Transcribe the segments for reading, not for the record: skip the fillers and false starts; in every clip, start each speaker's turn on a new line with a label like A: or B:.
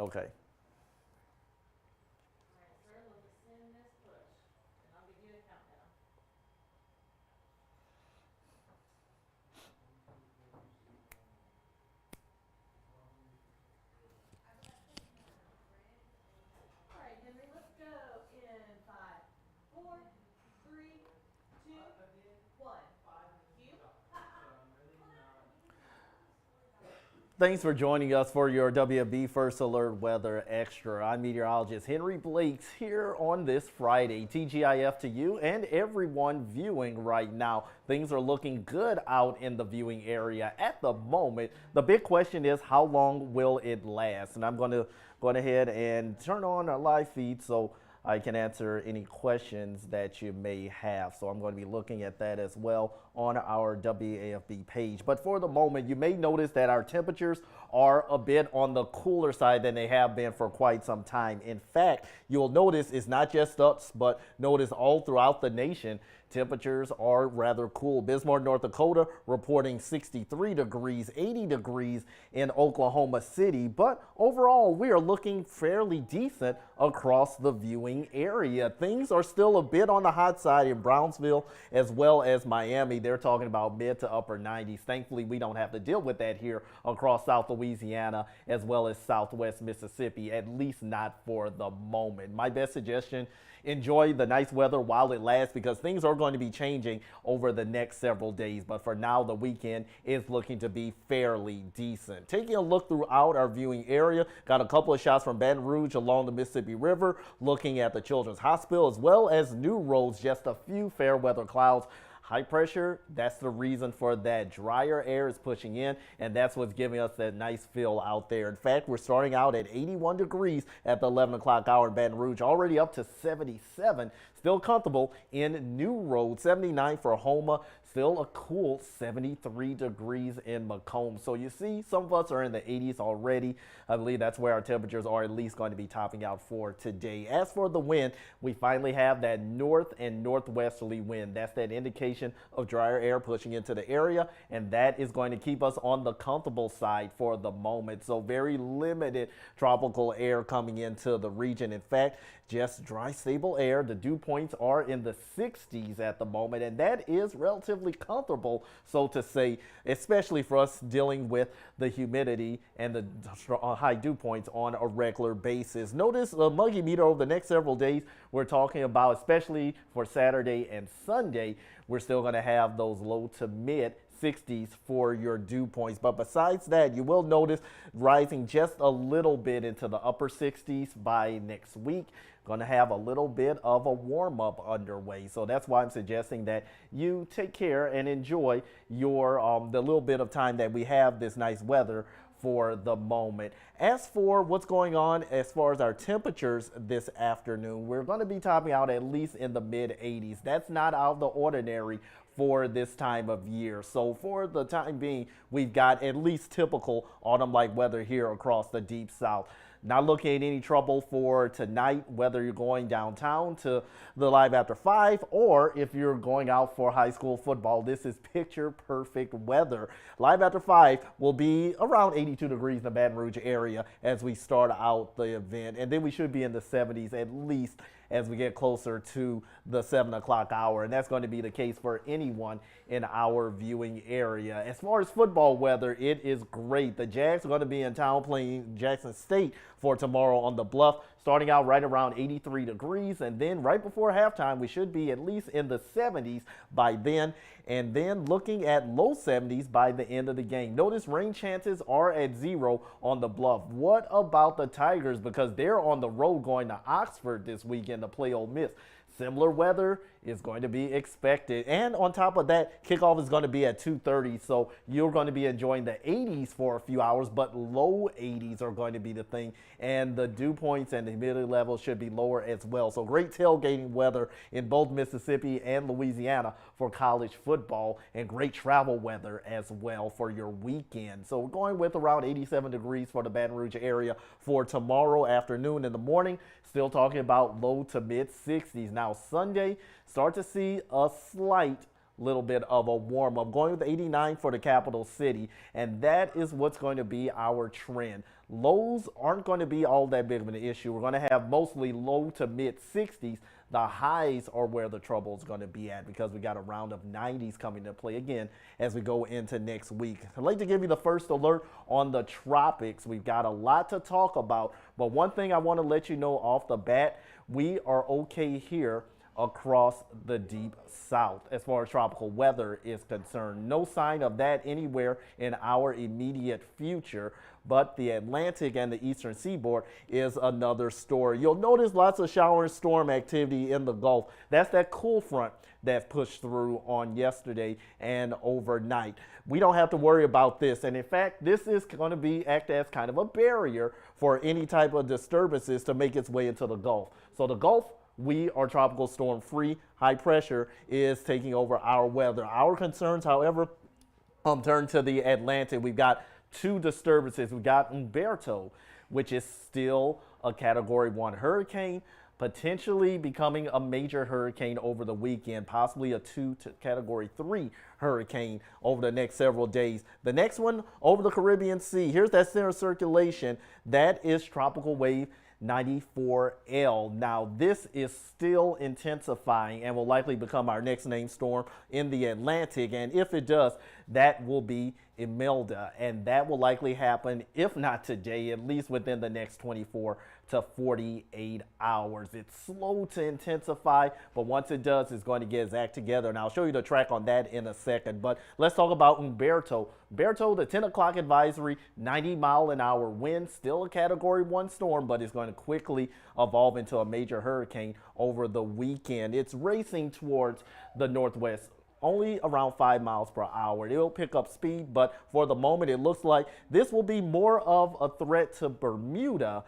A: Okay.
B: All right, sir, we'll just send this push, and I'll give you a countdown. All right, Henry, let's go in 5, 4, 3, 2, 1. Cue.
A: Thanks for joining us for your WB First Alert Weather Extra. I'm meteorologist Henry Blakes here on this Friday. TGIF to you and everyone viewing right now. Things are looking good out in the viewing area at the moment. The big question is, how long will it last? And I'm going to go ahead and turn on our live feed so I can answer any questions that you may have. So I'm going to be looking at that as well on our WAFB page. But for the moment, you may notice that our temperatures are a bit on the cooler side than they have been for quite some time. In fact, you'll notice it's not just us, but notice all throughout the nation, temperatures are rather cool. Bismarck, North Dakota reporting 63 degrees, 80 degrees in Oklahoma City. But overall, we are looking fairly decent across the viewing area. Things are still a bit on the hot side in Brownsville as well as Miami. They're talking about mid to upper 90s. Thankfully, we don't have to deal with that here across South Louisiana as well as Southwest Mississippi, at least not for the moment. My best suggestion, enjoy the nice weather while it lasts because things are going to be changing over the next several days. But for now, the weekend is looking to be fairly decent. Taking a look throughout our viewing area, got a couple of shots from Baton Rouge along the Mississippi River, looking at the Children's Hospital as well as New Roads, just a few fair weather clouds. High pressure, that's the reason for that. Drier air is pushing in, and that's what's giving us that nice feel out there. In fact, we're starting out at 81 degrees at the 11 o'clock hour in Baton Rouge, already up to 77. Still comfortable in New Road, 79 for Houma. Still a cool 73 degrees in Macomb. So you see, some of us are in the 80s already. I believe that's where our temperatures are at least going to be topping out for today. As for the wind, we finally have that north and northwesterly wind. That's that indication of drier air pushing into the area, and that is going to keep us on the comfortable side for the moment. So very limited tropical air coming into the region. In fact, just dry, stable air. The dew points are in the 60s at the moment, and that is relatively comfortable, so to say, especially for us dealing with the humidity and the high dew points on a regular basis. Notice the muggy meter over the next several days. We're talking about, especially for Saturday and Sunday, we're still going to have those low to mid 60s for your dew points. But besides that, you will notice rising just a little bit into the upper 60s by next week. Going to have a little bit of a warm-up underway. So that's why I'm suggesting that you take care and enjoy your the little bit of time that we have this nice weather for the moment. As for what's going on as far as our temperatures this afternoon, we're going to be topping out at least in the mid 80s. That's not out of the ordinary for this time of year. So for the time being, we've got at least typical autumn-like weather here across the deep south. Not looking at any trouble for tonight, whether you're going downtown to the Live After 5 or if you're going out for high school football. This is picture perfect weather. Live After 5 will be around 82 degrees in the Baton Rouge area as we start out the event. And then we should be in the 70s at least as we get closer to the 7 o'clock hour. And that's going to be the case for anyone in our viewing area. As far as football weather, it is great. The Jags are going to be in town playing Jackson State for tomorrow on the Bluff, starting out right around 83 degrees. And then right before halftime, we should be at least in the 70s by then. And then looking at low 70s by the end of the game. Notice rain chances are at 0 on the Bluff. What about the Tigers? Because they're on the road going to Oxford this weekend to play Ole Miss. Similar weather is going to be expected. And on top of that, kickoff is going to be at 2:30. So you're going to be enjoying the 80s for a few hours, but low 80s are going to be the thing. And the dew points and the humidity levels should be lower as well. So great tailgating weather in both Mississippi and Louisiana for college football, and great travel weather as well for your weekend. So we're going with around 87 degrees for the Baton Rouge area for tomorrow afternoon. In the morning, still talking about low to mid 60s. Now Sunday, start to see a slight little bit of a warm up. Going with 89 for the capital city, and that is what's going to be our trend. Lows aren't going to be all that big of an issue. We're going to have mostly low to mid 60s. The highs are where the trouble is going to be at because we got a round of 90s coming to play again as we go into next week. I'd like to give you the first alert on the tropics. We've got a lot to talk about, but one thing I want to let you know off the bat, we are okay here across the deep south as far as tropical weather is concerned. No sign of that anywhere in our immediate future, but the Atlantic and the eastern seaboard is another story. You'll notice lots of shower and storm activity in the Gulf. That's that cool front that pushed through on yesterday and overnight. We don't have to worry about this, and in fact, this is going to act as kind of a barrier for any type of disturbances to make its way into the Gulf. So the Gulf, we are tropical storm free. High pressure is taking over our weather. Our concerns, however, turn to the Atlantic. We've got two disturbances. We've got Umberto, which is still a Category 1 hurricane, potentially becoming a major hurricane over the weekend, possibly a Category 3 hurricane over the next several days. The next one over the Caribbean Sea. Here's that center circulation. That is tropical wave 94L. Now, this is still intensifying and will likely become our next named storm in the Atlantic. And if it does, that will be Imelda. And that will likely happen, if not today, at least within the next 24 to 48 hours. It's slow to intensify, but once it does, it's going to get its act together. And I'll show you the track on that in a second. But let's talk about Umberto. Umberto, the 10 o'clock advisory, 90-mile-an-hour wind, still a Category 1 storm, but it's going to quickly evolve into a major hurricane over the weekend. It's racing towards the northwest, only around 5 miles per hour. It'll pick up speed, but for the moment, it looks like this will be more of a threat to Bermuda,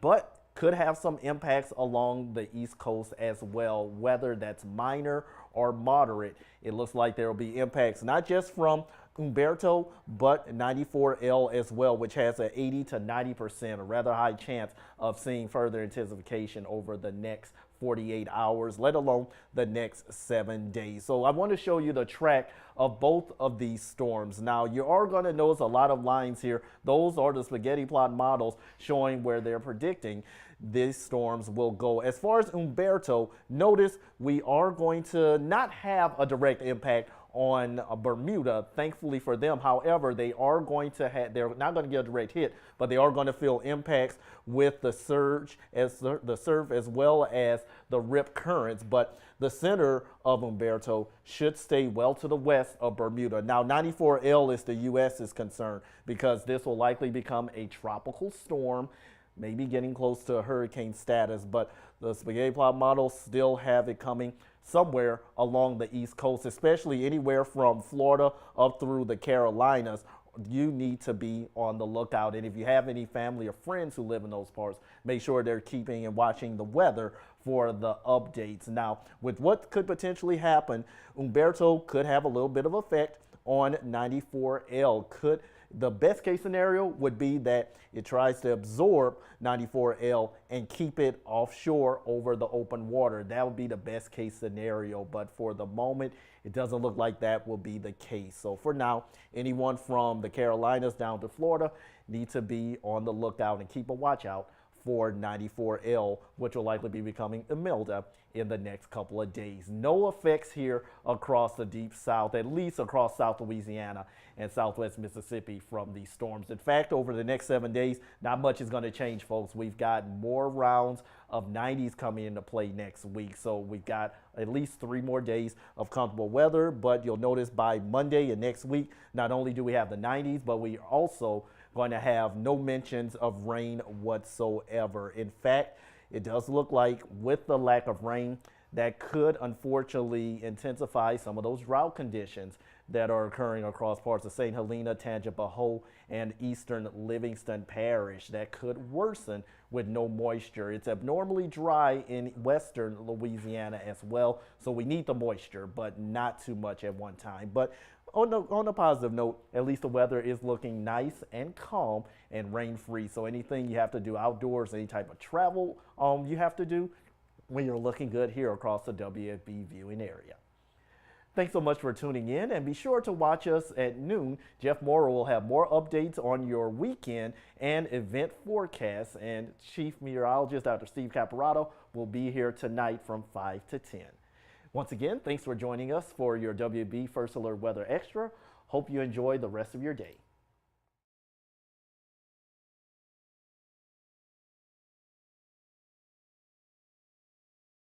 A: but could have some impacts along the East Coast as well, whether that's minor or moderate. It looks like there will be impacts not just from Umberto, but 94L as well, which has an 80 to 90%, a rather high chance of seeing further intensification over the next 48 hours, let alone the next 7 days. So I want to show you the track of both of these storms. Now, you are going to notice a lot of lines here. Those are the spaghetti plot models showing where they're predicting these storms will go. As far as Umberto, notice we are going to not have a direct impact on Bermuda, thankfully for them. However, they're not going to get a direct hit, but they are going to feel impacts with the surf as well as the rip currents. But the center of Umberto should stay well to the west of Bermuda. Now, 94L is the U.S. is concerned because this will likely become a tropical storm, maybe getting close to a hurricane status, but the spaghetti plot models still have it coming somewhere along the East Coast, especially anywhere from Florida up through the Carolinas. You need to be on the lookout. And if you have any family or friends who live in those parts, make sure they're keeping and watching the weather for the updates. Now, with what could potentially happen, Umberto could have a little bit of effect on 94L. The best case scenario would be that it tries to absorb 94L and keep it offshore over the open water. That would be the best case scenario. But for the moment, it doesn't look like that will be the case. So for now, anyone from the Carolinas down to Florida need to be on the lookout and keep a watch out for 94L, which will likely be becoming Imelda in the next couple of days. No effects here across the deep south, at least across South Louisiana and Southwest Mississippi from these storms. In fact, over the next 7 days, not much is going to change, folks. We've got more rounds of 90s coming into play next week. So we've got at least 3 more days of comfortable weather, but you'll notice by Monday and next week, not only do we have the 90s, but we are also going to have no mentions of rain whatsoever. In fact, it does look like with the lack of rain, that could unfortunately intensify some of those drought conditions that are occurring across parts of St. Helena, Tangipahoa, and eastern Livingston Parish. That could worsen with no moisture. It's abnormally dry in western Louisiana as well, so we need the moisture, but not too much at one time. But on a positive note, at least the weather is looking nice and calm and rain-free. So anything you have to do outdoors, any type of travel you have to do, well, you're looking good here across the WFB viewing area. Thanks so much for tuning in, and be sure to watch us at noon. Jeff Morrow will have more updates on your weekend and event forecasts, and Chief Meteorologist Dr. Steve Caparato will be here tonight from 5 to 10. Once again, thanks for joining us for your WB First Alert Weather Extra. Hope you enjoy the rest of your day.